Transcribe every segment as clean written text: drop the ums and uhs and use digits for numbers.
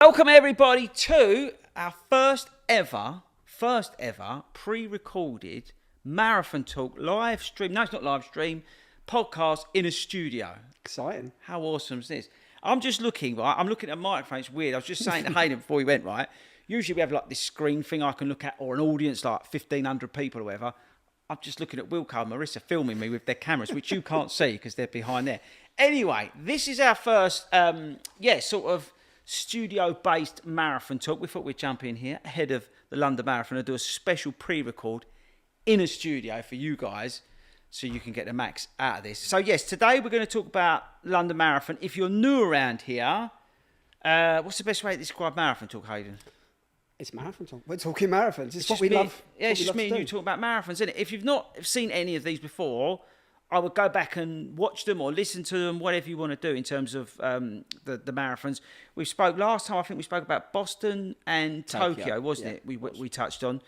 Welcome everybody to our first ever pre-recorded marathon talk live stream. No, it's not live stream. Podcast in a studio. Exciting. How awesome is this? I'm just looking, right? I'm looking at a microphone. It's weird. I was just saying to Hayden before we went, right? Usually we have like this screen thing I can look at, or an audience like 1,500 people or whatever. I'm just looking at Wilco and Marissa filming me with their cameras, which you can't see because they're behind there. Anyway, this is our first, sort of studio-based marathon talk. We thought we'd jump in here ahead of the London Marathon and do a special pre-record in a studio for you guys so you can get the max out of this. So, yes, today we're going to talk about London Marathon. If you're new around here, what's the best way to describe marathon talk, Hayden? It's marathon talk. We're talking marathons. It's what we love. Yeah, it's just me and you talking about marathons, isn't it? If you've not seen any of these before, I would go back and watch them or listen to them, whatever you want to do in terms of the marathons. We spoke last time, I think we spoke about Boston and Tokyo, wasn't it? We touched on.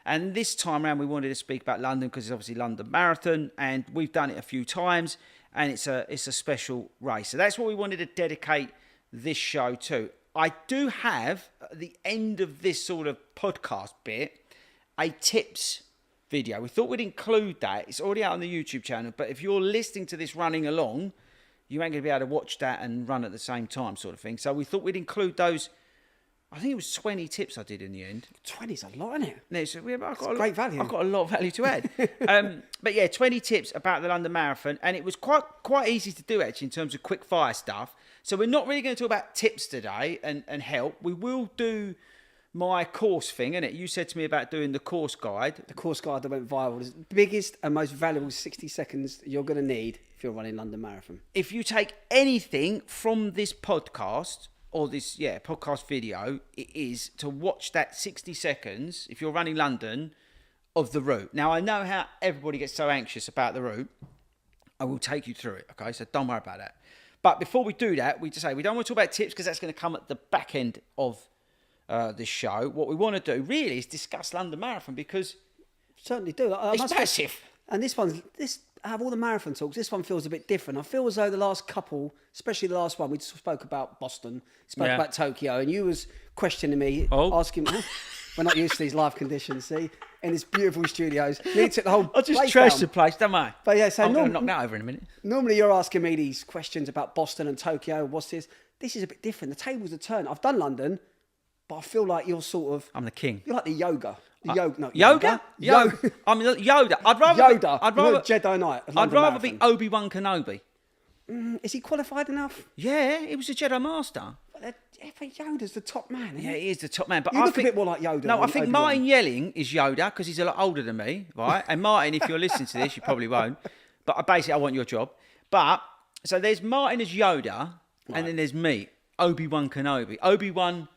And this time around, we wanted to speak about London because it's obviously London Marathon, and we've done it a few times, and it's a special race. So that's what we wanted to dedicate this show to. I do have, at the end of this sort of podcast bit, a tips video. We thought we'd include that. It's already out on the YouTube channel, but if you're listening to this running along, you ain't going to be able to watch that and run at the same time sort of thing. So we thought we'd include those. I think it was 20 tips I did in the end. 20's a lot, isn't it? No, so I've got great value. I've got a lot of value to add. But yeah, 20 tips about the London Marathon, and it was quite easy to do actually in terms of quick fire stuff. So we're not really going to talk about tips today and help. We will do my course thing, innit? You said to me about doing the course guide. The course guide that went viral is the biggest and most valuable 60 seconds you're going to need if you're running London Marathon. If you take anything from this podcast or this podcast video, it is to watch that 60 seconds, if you're running London, of the route. Now, I know how everybody gets so anxious about the route. I will take you through it, okay? So don't worry about that. But before we do that, we just say we don't want to talk about tips because that's going to come at the back end of this show. What we want to do really is discuss London Marathon because certainly do. It's massive. And out of all the marathon talks, this one feels a bit different. I feel as though the last couple, especially the last one, we spoke about Boston, spoke about Tokyo, and you was questioning me, asking me. We're not used to these live conditions, see, in these beautiful studios. You took the whole I'll just trash the place, don't I? But yeah, so I'm going to knock that over in a minute. Normally you're asking me these questions about Boston and Tokyo. What's this? This is a bit different. The tables are turned. I've done London, but I feel like you're sort of... I'm the king. You're like the yoga. Yoga? Yoga. I'm Yoda. I'd rather Jedi Knight. I'd rather be Obi-Wan Kenobi. Is he qualified enough? Yeah, he was a Jedi Master. But Yoda's the top man, isn't he? Yeah, he is the top man. But you look a bit more like Yoda. No, I think Obi-Wan. Martin Yelling is Yoda because he's a lot older than me, right? And Martin, if you're listening to this, you probably won't. But basically, I want your job. But, so there's Martin as Yoda, and then there's me, Obi-Wan Kenobi. Obi-Wan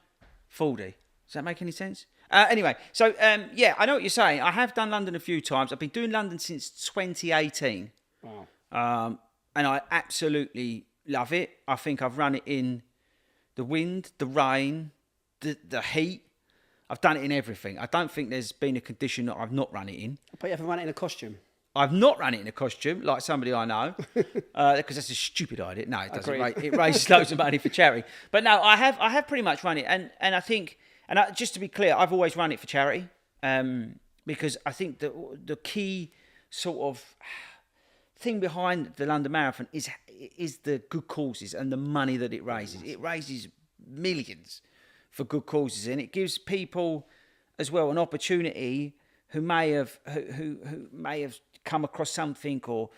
FORDY. Does that make any sense? Anyway, so, I know what you're saying. I have done London a few times. I've been doing London since 2018. Wow. And I absolutely love it. I think I've run it in the wind, the rain, the heat. I've done it in everything. I don't think there's been a condition that I've not run it in. But you haven't run it in a costume? I've not run it in a costume, like somebody I know, because that's a stupid idea. No, it doesn't. It raises loads of money for charity. But no, I have pretty much run it. And I think, just to be clear, I've always run it for charity because I think the key sort of thing behind the London Marathon is the good causes and the money that it raises. It raises millions for good causes, and it gives people as well an opportunity who may have come across something or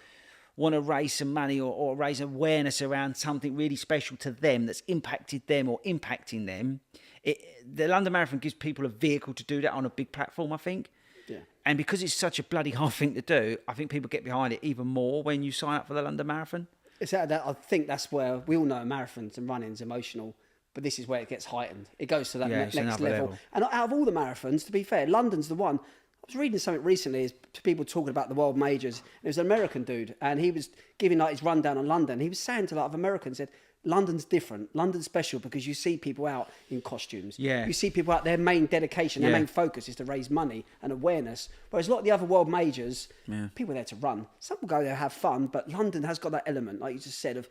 want to raise some money or raise awareness around something really special to them that's impacted them or impacting them. The London Marathon gives people a vehicle to do that on a big platform, I think. Yeah. And because it's such a bloody hard thing to do, I think people get behind it even more when you sign up for the London Marathon. I think that's where we all know marathons and running's emotional, but this is where it gets heightened. It goes to that next level. And out of all the marathons, to be fair, London's the one. I was reading something recently, is people talking about the World Majors. It was an American dude, and he was giving like his rundown on London. He was saying to a lot of Americans, said, London's different. London's special because you see people out in costumes. Yeah. You see people out, their main dedication, their main focus is to raise money and awareness. Whereas a lot of the other world majors, people are there to run. Some will go there, have fun, but London has got that element, like you just said, of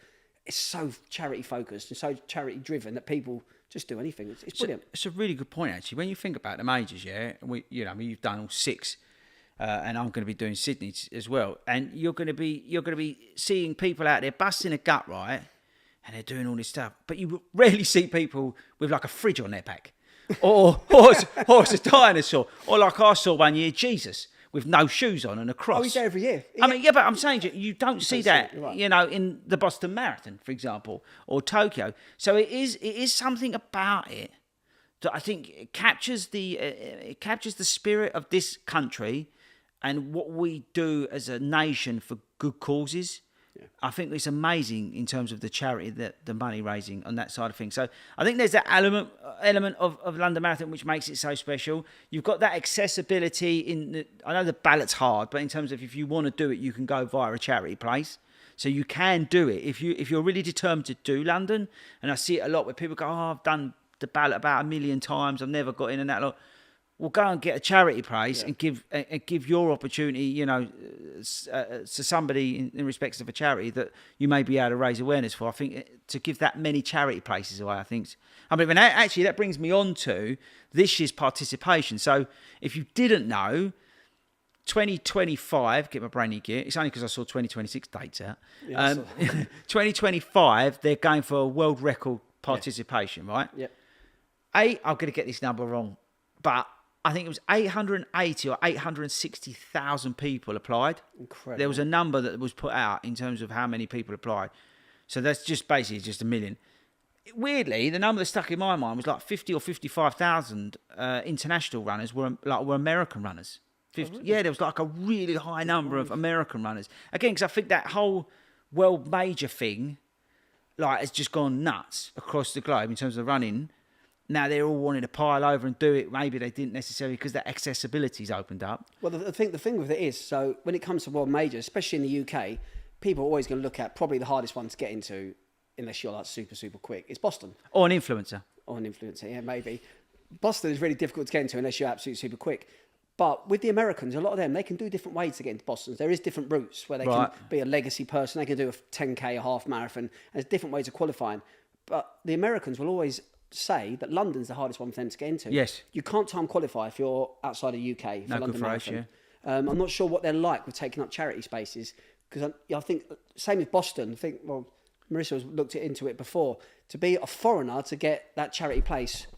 it's so charity focused and so charity driven that people just do anything. It's brilliant. It's a really good point, actually. When you think about the majors, you've done all 6, and I'm going to be doing Sydney as well. And you're going to be seeing people out there busting a gut, right? And they're doing all this stuff, but you rarely see people with like a fridge on their back, or it's a dinosaur, or like I saw one year, Jesus, with no shoes on and a cross. Oh, he's there every year. I mean, but I'm saying you don't see that, right. in the Boston Marathon, for example, or Tokyo. So it is something about it that I think it captures the spirit of this country and what we do as a nation for good causes. Yeah. I think it's amazing in terms of the charity, the money raising on that side of things. So I think there's that element of London Marathon which makes it so special. You've got that accessibility I know the ballot's hard, but in terms of if you want to do it, you can go via a charity place. So you can do it if you're really determined to do London. And I see it a lot where people go, "Oh, I've done the ballot about 1 million times. I've never got in and that lot." Well, go and get a charity place and give your opportunity, to somebody in respects of a charity that you may be able to raise awareness for. I think to give that many charity places away, actually that brings me on to this year's participation. So if you didn't know, 2025, get my brain in gear. It's only because I saw 2026 dates out. 2025, they're going for a world record participation, right? Yeah. I'm going to get this number wrong, but I think it was 880 or 860,000 people applied. Incredible. There was a number that was put out in terms of how many people applied. So that's just basically just 1 million. Weirdly, the number that stuck in my mind was like 50 or 55,000 international runners were American runners. 50, really? Yeah, there was like a really high number of American runners. Again, because I think that whole world major thing has just gone nuts across the globe in terms of running. Now they're all wanting to pile over and do it. Maybe they didn't necessarily because that accessibility's opened up. Well, the thing with it is, so when it comes to World Majors, especially in the UK, people are always going to look at probably the hardest one to get into, unless you're like super, super quick. It's Boston. Or an influencer. Yeah, maybe. Boston is really difficult to get into unless you're absolutely super quick. But with the Americans, a lot of them, they can do different ways to get into Boston. There is different routes where they can be a legacy person. They can do a 10K, a half marathon. And there's different ways of qualifying. But the Americans will always say that London's the hardest one for them to get into. Yes. You can't time qualify if you're outside the UK for London Marathon. I'm not sure what they're like with taking up charity spaces, because I think, same with Boston, Marissa has looked into it before, to be a foreigner to get that charity place,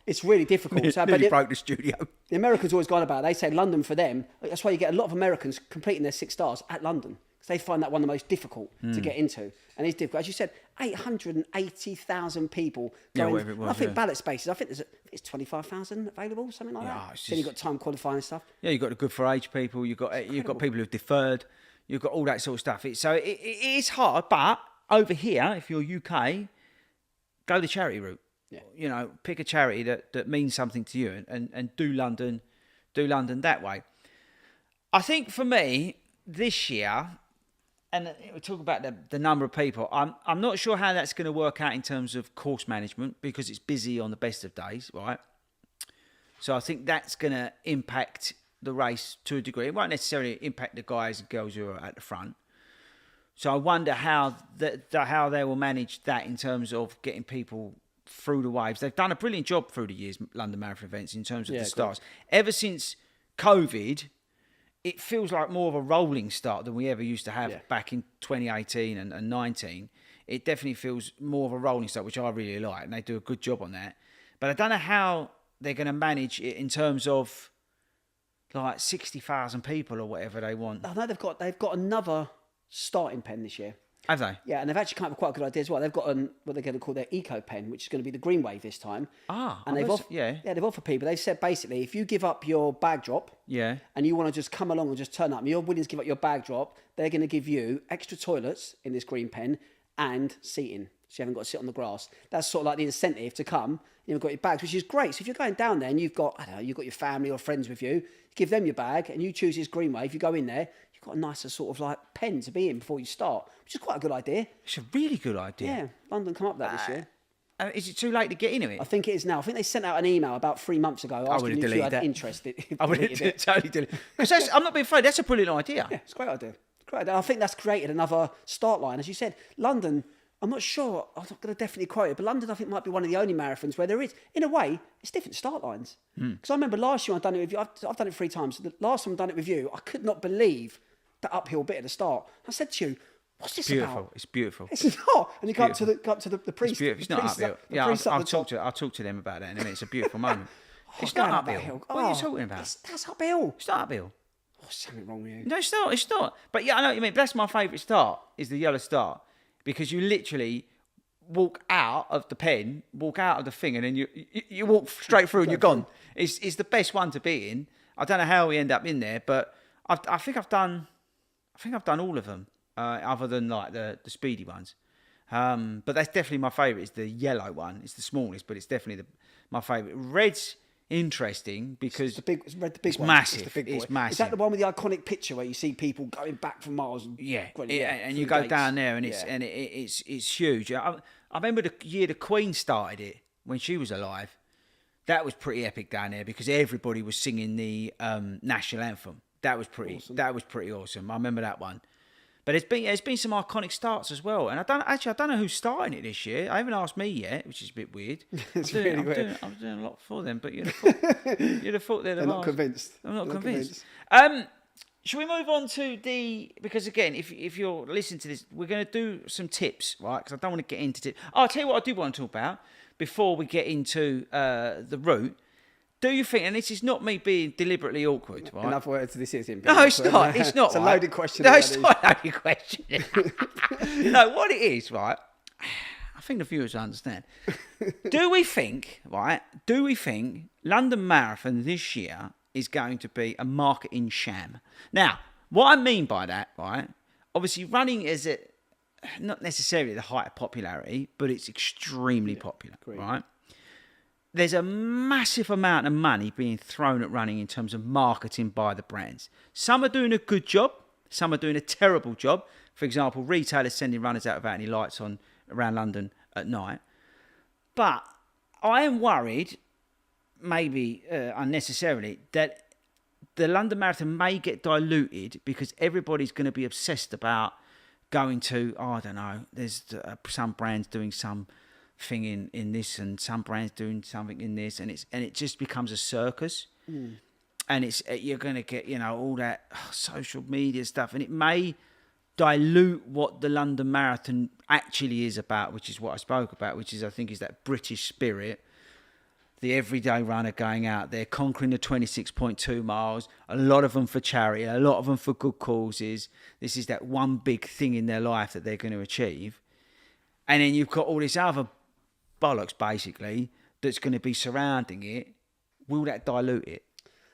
it's really difficult. Nearly broke the studio. The Americans always gone about it. They say London for them, that's why you get a lot of Americans completing their 6 stars at London. They find that one of the most difficult to get into. And it's difficult. As you said, 880,000 people going. Whatever it was, I think ballot spaces, I think it's 25,000 available, something like that. Then you've got time qualifying and stuff. Yeah, you've got the good for age people. You've got people who've deferred. You've got all that sort of stuff. It is hard, but over here, if you're UK, go the charity route. Yeah. Pick a charity that means something to you and do London that way. I think for me, this year, and we talk about the number of people. I'm not sure how that's going to work out in terms of course management because it's busy on the best of days, right? So I think that's going to impact the race to a degree. It won't necessarily impact the guys and girls who are at the front. So I wonder how they will manage that in terms of getting people through the waves. They've done a brilliant job through the years, London Marathon events, in terms of the starts. Ever since COVID, it feels like more of a rolling start than we ever used to have back in 2018 and 19. It definitely feels more of a rolling start, which I really like, and they do a good job on that. But I don't know how they're going to manage it in terms of like 60,000 people or whatever they want. I know they've got another starting pen this year. Have they? Yeah, and they've actually come up with quite a good idea as well. They've got what they're going to call their eco pen, which is going to be the green wave this time. And they've offered people. They've said basically, if you give up your bag drop, and you want to just come along and just turn up, and you're willing to give up your bag drop, they're going to give you extra toilets in this green pen and seating, so you haven't got to sit on the grass. That's sort of like the incentive to come. You've got your bags, which is great. So if you're going down there and you've got your family or friends with you, give them your bag, and you choose this green wave. You go in there. Got a nicer sort of like pen to be in before you start, which is quite a good idea. It's a really good idea. Yeah, London come up with that this year. Is it too late to get into it? I think it is now. I think they sent out an email about 3 months ago asking if you had interest. I would have totally deleted it. Because I'm not being afraid. That's a brilliant idea. Yeah, it's a great idea. Great. I think that's created another start line. As you said, London, I'm not sure, I'm not going to definitely quote it, but London, I think, might be one of the only marathons where there is, in a way, it's different start lines. Because I remember last year I've done it with you, I've done it 3 times. The last time I've done it with you, I could not believe the uphill bit at the start. I said to you, what's this about? It's beautiful. It's not. And you go up to the priest. It's not uphill. Yeah, I'll talk to them about that in a minute. It's a beautiful moment. It's not uphill. What are you talking about? That's uphill. It's not uphill. Oh, something wrong with you. No, it's not. It's not. But yeah, I know what you mean. That's my favourite start, is the yellow start. Because you literally walk out of the pen, walk out of the thing, and then you walk straight through and you're gone. It's the best one to be in. I don't know how we end up in there, but I think I've done all of them, other than like the speedy ones. But that's definitely my favourite. It's the yellow one. It's the smallest, but it's definitely my favourite. Red's interesting because it's one. Massive. It's massive. Is that the one with the iconic picture where you see people going back for miles? And and you go down there and it's huge. I remember the year the Queen started it when she was alive. That was pretty epic down there because everybody was singing the national anthem. That was pretty. Awesome. That was pretty awesome. I remember that one. But there's been some iconic starts as well, and I don't know who's starting it this year. I haven't asked me yet, which is a bit weird. It's really weird. I'm doing a lot for them, but you'd have thought they're not convinced. I'm not convinced. Should we move on to because again, if you're listening to this, we're going to do some tips, right? Because I don't want to get into tips. I'll tell you what I do want to talk about before we get into the route. Do you think, and this is not me being deliberately awkward, right? In other words, this is him. No, it's not. It's not. It's a loaded question. No, it's not a loaded question. No, what it is, right? I think the viewers understand. Do we think London Marathon this year is going to be a marketing sham? Now, what I mean by that, right? Obviously, running is not necessarily the height of popularity, but it's extremely popular, right? There's a massive amount of money being thrown at running in terms of marketing by the brands. Some are doing a good job. Some are doing a terrible job. For example, retailers sending runners out without any lights on around London at night. But I am worried, maybe unnecessarily, that the London Marathon may get diluted because everybody's going to be obsessed about going to, I don't know, there's some brands doing some thing in this and some brands doing something in this, and it just becomes a circus. And you're going to get all that social media stuff, and it may dilute what the London Marathon actually is about, which is what I spoke about, which is I think is that British spirit, the everyday runner going out there conquering the 26.2 miles, a lot of them for charity, a lot of them for good causes. This is that one big thing in their life that they're going to achieve. And then you've got all this other bollocks, basically, that's going to be surrounding it. Will that dilute it?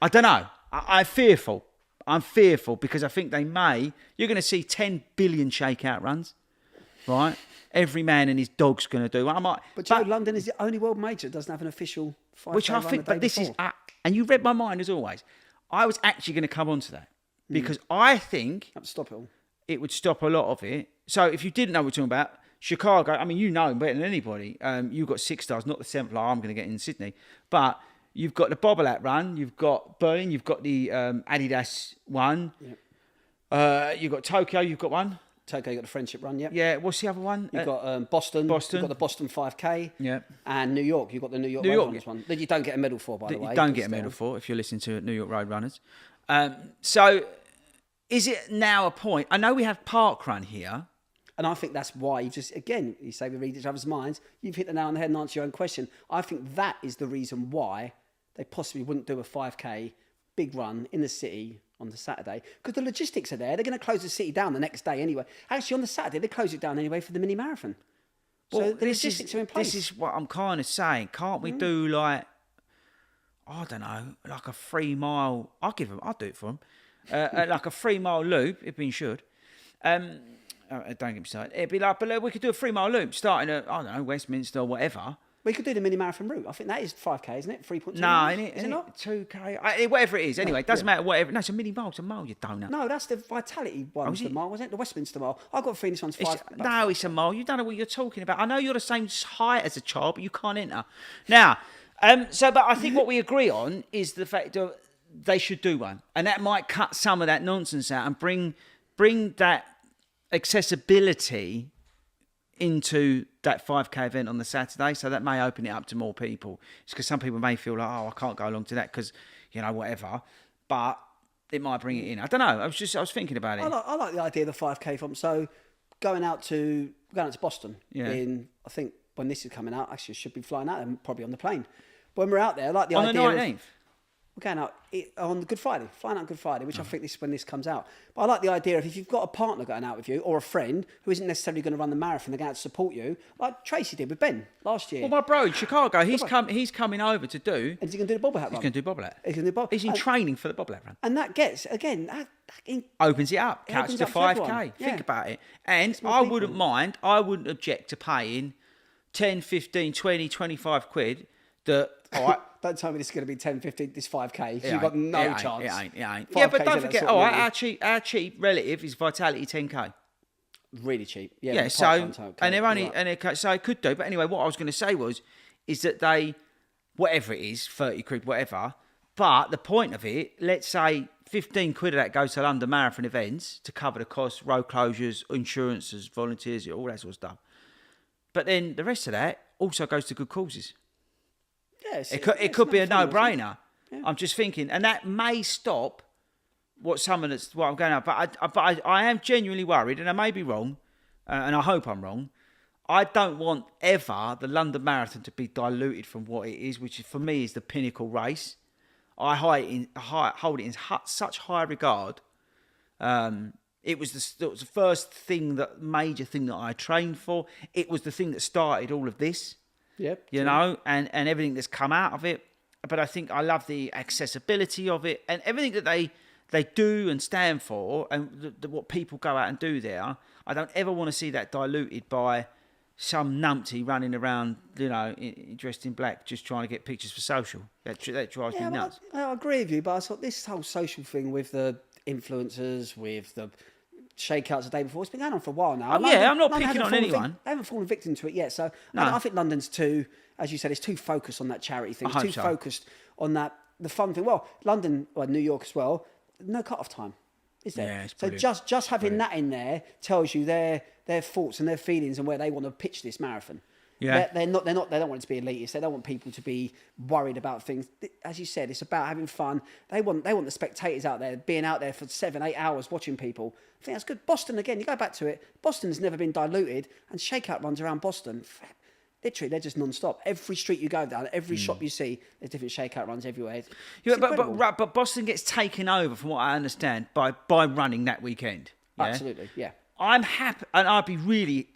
I don't know. I'm fearful. Because I think you're going to see 10 billion shakeout runs, right? Every man and his dog's going to do one. But London is the only world major that doesn't have an official 5K which I think, but this before. And you read my mind as always. I was actually going to come on to that because I think it would stop a lot of it. So if you didn't know what we're talking about, Chicago, I mean, better than anybody. You've got 6 stars, not the 7th like I'm going to get in Sydney. But you've got the Bobbleat run, you've got Berlin, you've got the Adidas one. Yep. You've got Tokyo, you've got one. Tokyo, you've got the Friendship Run, yep. Yeah, what's the other one? You've got Boston. You've got the Boston 5K. Yeah. And New York, you've got the New York Road Runners one. That you don't get a medal for, by the way. You don't get a medal for if you're listening to New York Road Runners. So is it now a point? I know we have Park Run here. And I think that's why you say we read each other's minds. You've hit the nail on the head and answered your own question. I think that is the reason why they possibly wouldn't do a 5K big run in the city on the Saturday. Because the logistics are there. They're going to close the city down the next day anyway. Actually, on the Saturday, they close it down anyway for the mini marathon. So the logistics are in place. This is what I'm kind of saying. Can't we do like a 3 mile... I'll do it for them. Like a 3 mile loop, if we should. Don't get me started. It'd be like, but we could do a 3 mile loop starting at, Westminster or whatever. We could do the mini marathon route. I think that is 5K, isn't it? 3.2 No, miles. Is it not? 2K, whatever it is. Anyway, it doesn't matter, whatever. No, it's a mini mile. It's a mile, you donut. No, that's the Vitality one. The mile, wasn't it? The Westminster mile. I've got a feeling this one's 5. It's a mile. You don't know what you're talking about. I know you're the same height as a child, but you can't enter. Now, but I think what we agree on is the fact that they should do one. And that might cut some of that nonsense out and bring bring that accessibility into that 5K event on the Saturday, so that may open it up to more people. It's because some people may feel like, oh, I can't go along to that because, whatever. But it might bring it in. I don't know. I was thinking about it. I like the idea of the 5K from. So going out to Boston in, I think when this is coming out, actually I should be flying out and probably on the plane. But when we're out there, I like the idea on the 19th. We're going out on Good Friday, flying out on Good Friday, which I think this is when this comes out. But I like the idea of if you've got a partner going out with you or a friend who isn't necessarily going to run the marathon, they're going out to support you, like Tracy did with Ben last year. Well, my bro in Chicago, he's coming over to do. And he's going to do the bobble hat run. He's going to do bobble hat. He's going to do bobble. He's in training for the bobble hat run. And that gets, again, opens it up. Counts to 5K. Yeah. Think about it. And I wouldn't object to paying 10, 15, 20, 25 quid that... Don't tell me this is going to be 10, 15, this 5K, because you've got no chance. It ain't. Yeah, but don't forget, our cheap relative is Vitality 10K. Really cheap. Yeah, so, and they're only, so it could do. But anyway, what I was going to say is that they, whatever it is, 30 quid, whatever, but the point of it, let's say 15 quid of that goes to London Marathon events to cover the costs, road closures, insurances, volunteers, all that sort of stuff. But then the rest of that also goes to good causes. Yes, it could be a no-brainer. Yeah. I'm just thinking, and that may stop what I'm going out. But I am genuinely worried, and I may be wrong, and I hope I'm wrong. I don't want ever the London Marathon to be diluted from what it is, which for me is the pinnacle race. I hold it in such high regard. It was the first major thing that I trained for. It was the thing that started all of this. Yep. And everything that's come out of it. But I think I love the accessibility of it and everything that they do and stand for and what people go out and do there. I don't ever want to see that diluted by some numpty running around, dressed in black, just trying to get pictures for social. That drives me nuts. I agree with you, but I thought this whole social thing with the influencers, with the shakeouts the day before, it's been going on for a while now. I'm not picking on anyone. They haven't fallen victim to it yet. So no. I think London's too, as you said, it's too focused on that charity thing. It's too focused on the fun thing. Well, London, or New York as well, no cut-off time, is there? Yeah, it's so just having that in there tells you their thoughts and their feelings and where they want to pitch this marathon. Yeah. They don't want it to be elitist. They don't want people to be worried about things. As you said, it's about having fun. They want the spectators out there, being out there for 7-8 hours watching people. I think that's good. Boston, again, you go back to it, Boston's never been diluted, and shakeout runs around Boston, literally, they're just non-stop. Every street you go down, every shop you see, there's different shakeout runs everywhere. But Boston gets taken over, from what I understand, by running that weekend. Yeah? Absolutely, yeah. I'm happy, and I'd be really...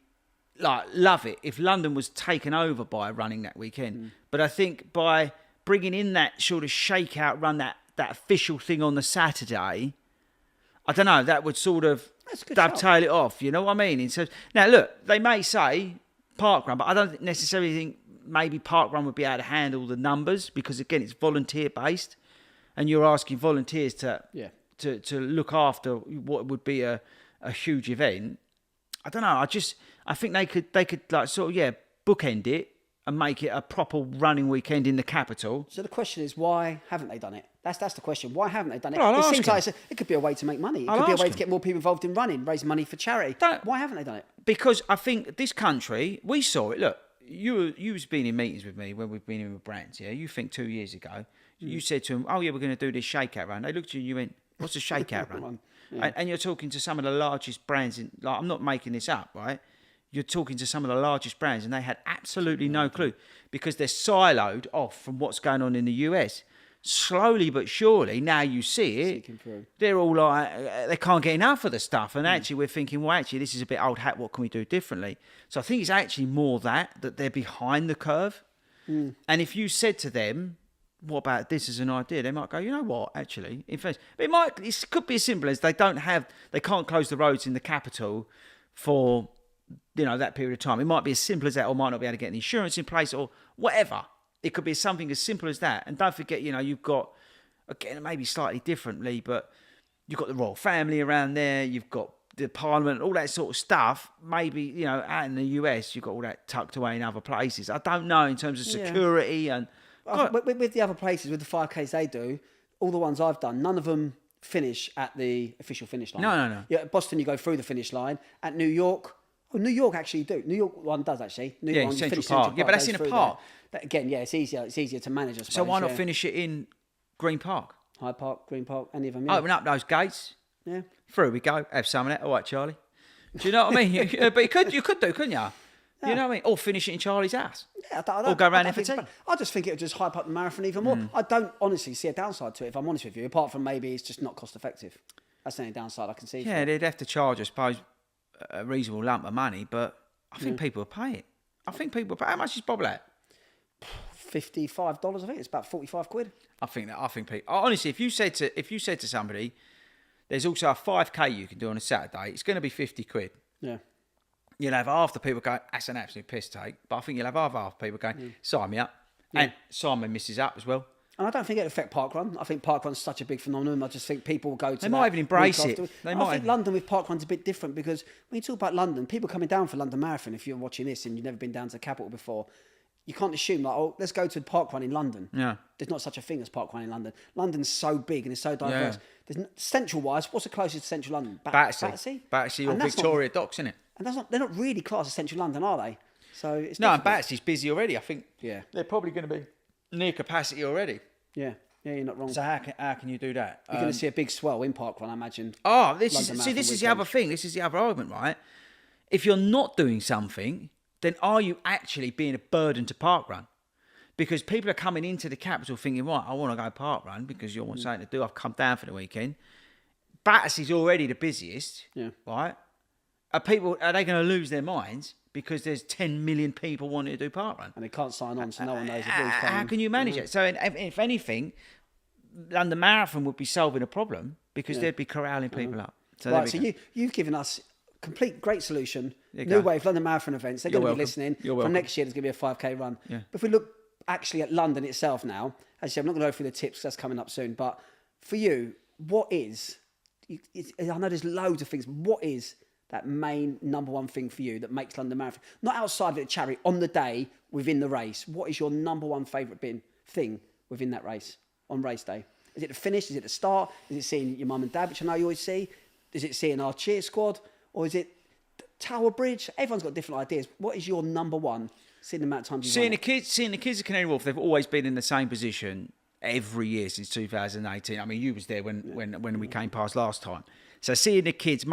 love it if London was taken over by running that weekend. But I think by bringing in that sort of shakeout run, that official thing on the Saturday, I don't know, that would sort of dovetail it off. You know what I mean? Now, look, they may say parkrun, but I don't necessarily think maybe parkrun would be able to handle the numbers because, again, it's volunteer-based and you're asking volunteers to look after what would be a huge event. I don't know. I think they could bookend it and make it a proper running weekend in the capital. So the question is, why haven't they done it? That's the question. Why haven't they done it? Well, it seems like it could be a way to make money. It could be a way to get more people involved in running, raise money for charity. Why haven't they done it? Because I think this country, we saw it. Look, you've been in meetings with me when we've been in with brands. Yeah, you think 2 years ago, you said to them, "Oh yeah, we're going to do this shakeout run." They looked at you and you went, "What's a shakeout run?" Yeah. And you're talking to some of the largest brands. I'm not making this up, right? You're talking to some of the largest brands and they had absolutely no clue because they're siloed off from what's going on in the US. Slowly but surely, now you see it, they're all like, they can't get enough of the stuff. And actually we're thinking, well, actually, this is a bit old hat. What can we do differently? So I think it's actually more that they're behind the curve. And if you said to them, what about this as an idea? They might go, you know what, actually, in fact, it could be as simple as they can't close the roads in the capital for, that period of time. It might be as simple as that, or might not be able to get an insurance in place or whatever. It could be something as simple as that. And don't forget, you've got, again, maybe slightly differently, but you've got the royal family around there, you've got the parliament, all that sort of stuff. Maybe, out in the US, you've got all that tucked away in other places. I don't know in terms of security and... With the other places, with the 5Ks they do, all the ones I've done, none of them finish at the official finish line. No. Yeah, at Boston you go through the finish line. At New York, New York actually you do. New York one does actually. New York one, Central Park. Yeah, but that's in a park. But again, yeah, it's easier. It's easier to manage. I suppose, so why not finish it in Green Park? Hyde Park, Green Park, any of them. Yeah. Open up those gates. Yeah. Through we go. Have some of that. All right, Charlie. Do you know what I mean? But you could do, couldn't you? Yeah. You know what I mean? Or finish it in Charlie's house. Yeah, or go around there for tea. I just think it would just hype up the marathon even more. I don't honestly see a downside to it, if I'm honest with you, apart from maybe it's just not cost effective. That's the only downside I can see. Yeah, they'd have to charge, I suppose, a reasonable lump of money, but I think people will pay it. I think people will pay. How much is Bob at? $55, I think. It's about 45 quid. I think people, honestly, if you said to somebody, there's also a 5K you can do on a Saturday, it's going to be 50 quid. Yeah. You'll have half the people going, that's an absolute piss take. But I think you'll have half the people going, sign me up. Yeah. And sign my missus up as well. And I don't think it'll affect parkrun. I think parkrun's such a big phenomenon. I just think people will go to They might even embrace it. I think London with parkrun's a bit different because when you talk about London, people coming down for London Marathon, if you're watching this and you've never been down to the capital before, you can't assume like, oh, let's go to parkrun in London. Yeah. There's not such a thing as parkrun in London. London's so big and it's so diverse. Yeah. Central-wise, what's the closest to central London? Battersea or Victoria Docks, isn't it? And they're not really classed as central London, are they? So it's and Battersea's busy already. I think they're probably going to be near capacity already. Yeah, you're not wrong. So how can you do that? You're going to see a big swell in parkrun, I imagine. This is the other thing. This is the other argument, right? If you're not doing something, then are you actually being a burden to parkrun? Because people are coming into the capital thinking, right, I want to go parkrun because you want something to do. I've come down for the weekend. Battersea's already the busiest, right? Are they going to lose their minds because there's 10 million people wanting to do parkrun? And they can't sign on, so no one knows if how can you manage it? So if anything, London Marathon would be solving a problem because they'd be corralling people up. So you've given us a complete great solution, new wave London Marathon events. They're going to be listening. From next year, there's going to be a 5K run. Yeah. But if we look actually at London itself now, as I said, I'm not going to go through the tips because that's coming up soon, but for you, what is, I know there's loads of things, what is that main number one thing for you that makes London Marathon? Not outside of the charity, on the day, within the race. What is your number one favourite thing within that race, on race day? Is it the finish? Is it the start? Is it seeing your mum and dad, which I know you always see? Is it seeing our cheer squad? Or is it Tower Bridge? Everyone's got different ideas. What is your number one, seeing the amount of times Seeing the kids at Canary Wharf, they've always been in the same position every year since 2018. I mean, you was there when we came past last time. So seeing the kids,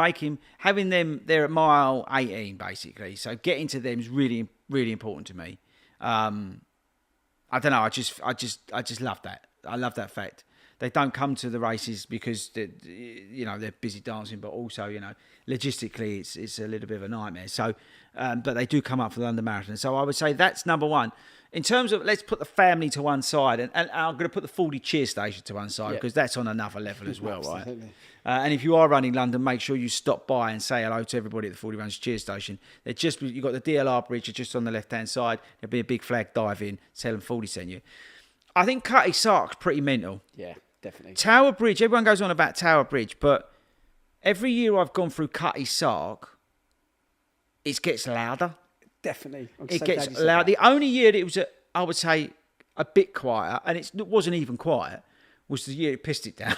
having them there at mile 18, basically. So getting to them is really, really important to me. I don't know. I just love that. I love that fact. They don't come to the races because they're busy dancing, but also logistically it's a little bit of a nightmare. So, but they do come up for the London Marathon. So I would say that's number one. In terms of, let's put the family to one side, and I'm going to put the FORDY cheer station to one side because that's on another level as well, right? And if you are running London, make sure you stop by and say hello to everybody at the FORDY Runs cheer station. You've got the DLR bridge just on the left-hand side. There'll be a big flag dive in, tell them FORDY sent you. I think Cutty Sark's pretty mental. Yeah, definitely. Tower Bridge, everyone goes on about Tower Bridge, but every year I've gone through Cutty Sark, it gets louder. Definitely. It gets loud. The only year that it was, I would say, a bit quiet, and it wasn't even quiet, was the year it pissed it down.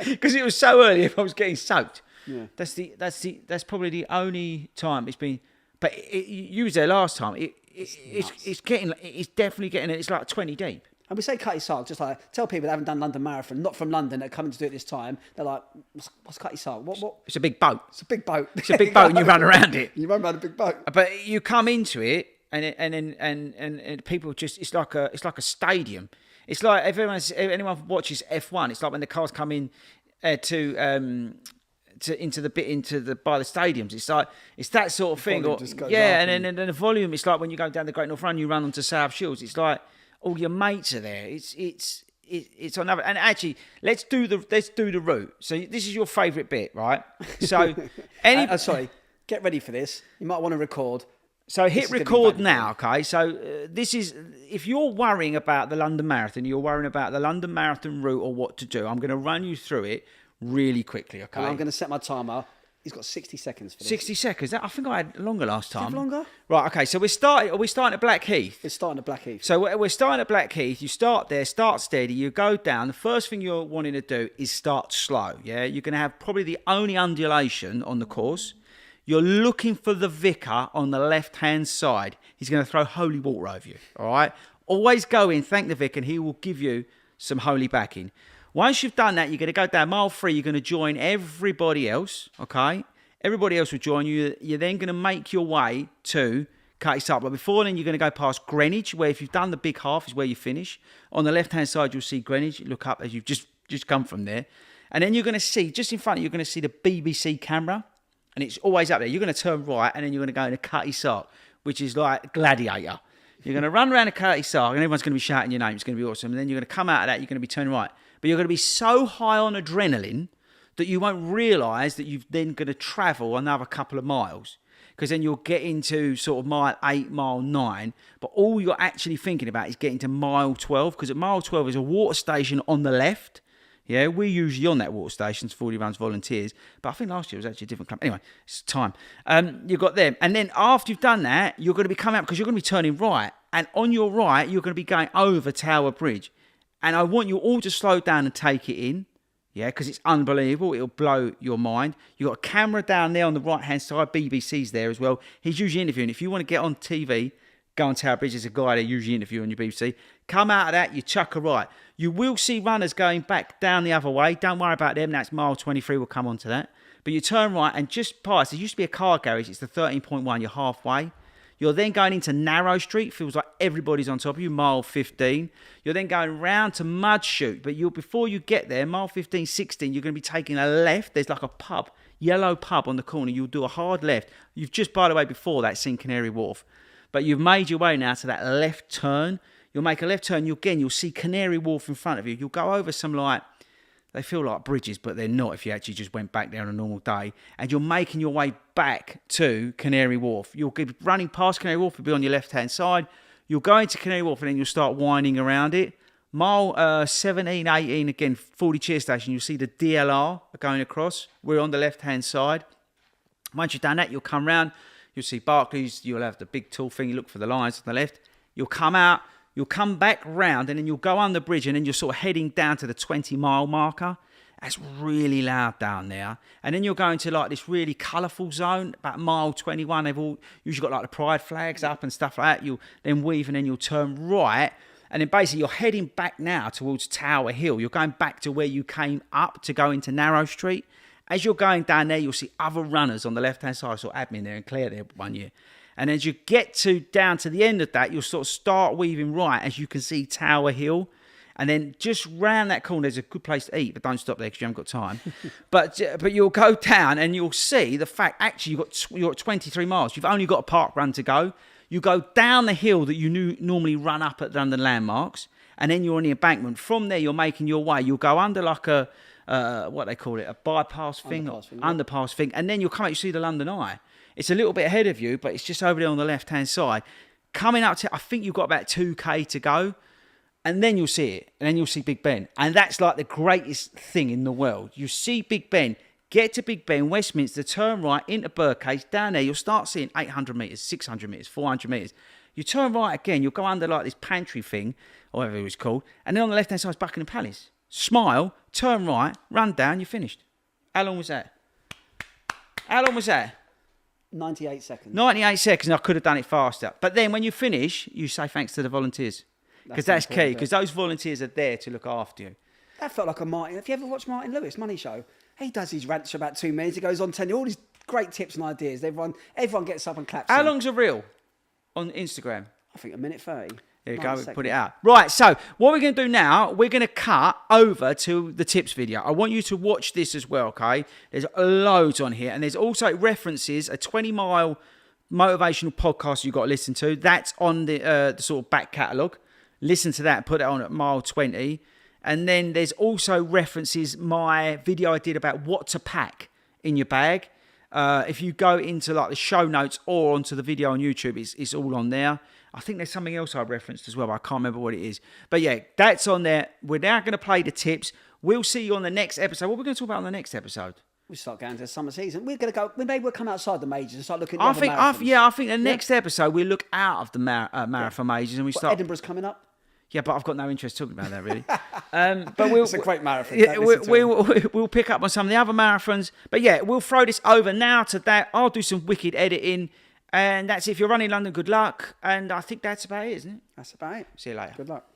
Because it was so early, if I was getting soaked. Yeah. That's probably the only time it's been. But you was there last time. It's definitely getting. It's like 20 deep. And we say Cutty Sark, just like tell people that haven't done London Marathon, not from London, that are coming to do it this time. They're like, what's Cutty Sark? What? It's a big boat. It's a big boat. It's a big boat, and you run around it. You run around a big boat. But you come into it, and people just it's like a stadium. It's like if anyone watches F1, it's like when the cars come in into the by the stadiums. It's that sort of thing. And then the volume. It's like when you go down the Great North Run, you run onto South Shields. It's like all your mates are there. It's on another. And actually, let's do the route. So this is your favourite bit, right? So sorry, get ready for this. You might want to record. So hit record now, okay? So this is, if you're worrying about the London Marathon, you're worrying about the London Marathon route or what to do, I'm going to run you through it really quickly, okay? And I'm going to set my timer He's got 60 seconds for this. 60 seconds. I think I had longer last time. Did you have longer? Right, okay. So are we starting at Blackheath? We're starting at Blackheath. So we're starting at Blackheath. You start there, start steady. You go down. The first thing you're wanting to do is start slow, yeah? You're going to have probably the only undulation on the course. You're looking for the vicar on the left-hand side. He's going to throw holy water over you, all right? Always go in, thank the vicar, and he will give you some holy backing. Once you've done that, you're going to go down mile 3. You're going to join everybody else, okay? Everybody else will join you. You're then going to make your way to Cutty Sark. But before then, you're going to go past Greenwich, where if you've done the big half is where you finish. On the left-hand side, you'll see Greenwich. Look up as you've just come from there. And then you're going to see, just in front of you, you're going to see the BBC camera. And it's always up there. You're going to turn right, and then you're going to go into Cutty Sark, which is like Gladiator. You're going to run around the Cutty Sark, and everyone's going to be shouting your name. It's going to be awesome. And then you're going to come out of that, you're going to be turning right. But you're going to be so high on adrenaline that you won't realise that you're then going to travel another couple of miles. Because then you'll get into sort of mile 8, mile 9. But all you're actually thinking about is getting to mile 12. Because at mile 12 is a water station on the left. Yeah, we're usually on that water station, FORDY runs volunteers. But I think last year it was actually a different club. Anyway, it's time. You've got them. And then after you've done that, you're going to be coming out because you're going to be turning right. And on your right, you're going to be going over Tower Bridge. And I want you all to slow down and take it in. Yeah, because it's unbelievable. It'll blow your mind. You've got a camera down there on the right-hand side. BBC's there as well. He's usually interviewing. If you want to get on TV, go on Tower Bridge. There's a guy there usually interviewing your BBC. Come out of that, you chuck a right. You will see runners going back down the other way. Don't worry about them. That's mile 23. We'll come on to that. But you turn right and just past. There used to be a car garage. It's the 13.1. You're halfway. You're then going into Narrow Street. Feels like everybody's on top of you. Mile 15. You're then going round to Mud Chute. But before you get there, mile 15, 16, you're going to be taking a left. There's like a pub, yellow pub on the corner. You'll do a hard left. You've just, by the way, before that, seen Canary Wharf. But you've made your way now to that left turn. You'll make a left turn. You'll see Canary Wharf in front of you. You'll go over some they feel like bridges, but they're not if you actually just went back there on a normal day. And you're making your way back to Canary Wharf. You'll be running past Canary Wharf, you'll be on your left-hand side. You'll go into Canary Wharf and then you'll start winding around it. Mile 17, 18, again, FORDY cheer station, you'll see the DLR going across. We're on the left-hand side. Once you've done that, you'll come round. You'll see Barclays. You'll have the big tall thing. You look for the lines on the left. You'll come out. You'll come back round and then you'll go on the bridge and then you're sort of heading down to the 20-mile marker. That's really loud down there. And then you're going to like this really colourful zone, about mile 21. They've all usually got like the pride flags up and stuff like that. You'll then weave and then you'll turn right. And then basically you're heading back now towards Tower Hill. You're going back to where you came up to go into Narrow Street. As you're going down there, you'll see other runners on the left-hand side. I saw Admin there and Claire there one year. And as you get down to the end of that, you'll sort of start weaving right as you can see Tower Hill. And then just round that corner, there's a good place to eat, but don't stop there because you haven't got time. but you'll go down and you'll see the fact, actually, you're at 23 miles. You've only got a park run to go. You go down the hill that you normally run up at London landmarks, and then you're on the embankment. From there, you're making your way. You'll go under like a, what they call it, a bypass thing, underpass thing, and then you'll come out, you see the London Eye. It's a little bit ahead of you, but it's just over there on the left-hand side. Coming up to, I think you've got about 2K to go, and then you'll see it, and then you'll see Big Ben. And that's like the greatest thing in the world. You see Big Ben, get to Big Ben, Westminster, turn right into Birdcage, down there, you'll start seeing 800 metres, 600 metres, 400 metres. You turn right again, you'll go under like this pantry thing, or whatever it was called, and then on the left-hand side is Buckingham Palace. Smile, turn right, run down, you're finished. How long was that? 98 seconds. 98 seconds, and I could have done it faster. But then when you finish, you say thanks to the volunteers. Because that's key, because those volunteers are there to look after you. That felt like a Martin. Have you ever watched Martin Lewis, Money Show? He does his rants for about 2 minutes. He goes on telling you all these great tips and ideas. Everyone gets up and claps. How long's a reel on Instagram? I think 1:30. There you go, we put it out. Right, so what we're going to do now, we're going to cut over to the tips video. I want you to watch this as well, okay? There's loads on here, and there's also references, a 20-mile motivational podcast you've got to listen to. That's on the sort of back catalogue. Listen to that, put it on at mile 20. And then there's also references, my video I did about what to pack in your bag. If you go into like the show notes or onto the video on YouTube, it's all on there. I think there's something else I referenced as well, but I can't remember what it is. But yeah, that's on there. We're now going to play the tips. We'll see you on the next episode. What are we going to talk about on the next episode? We start going to the summer season. We're going to go. Maybe we'll come outside the majors and start looking. I think the next episode we look out of the marathon majors and we start. Edinburgh's coming up. Yeah, but I've got no interest talking about that really. But it's a great marathon. Yeah, we'll pick up on some of the other marathons. But yeah, we'll throw this over now to that. I'll do some wicked editing, and that's it. If you're running London, good luck. And I think that's about it, isn't it? That's about it. See you later. Good luck.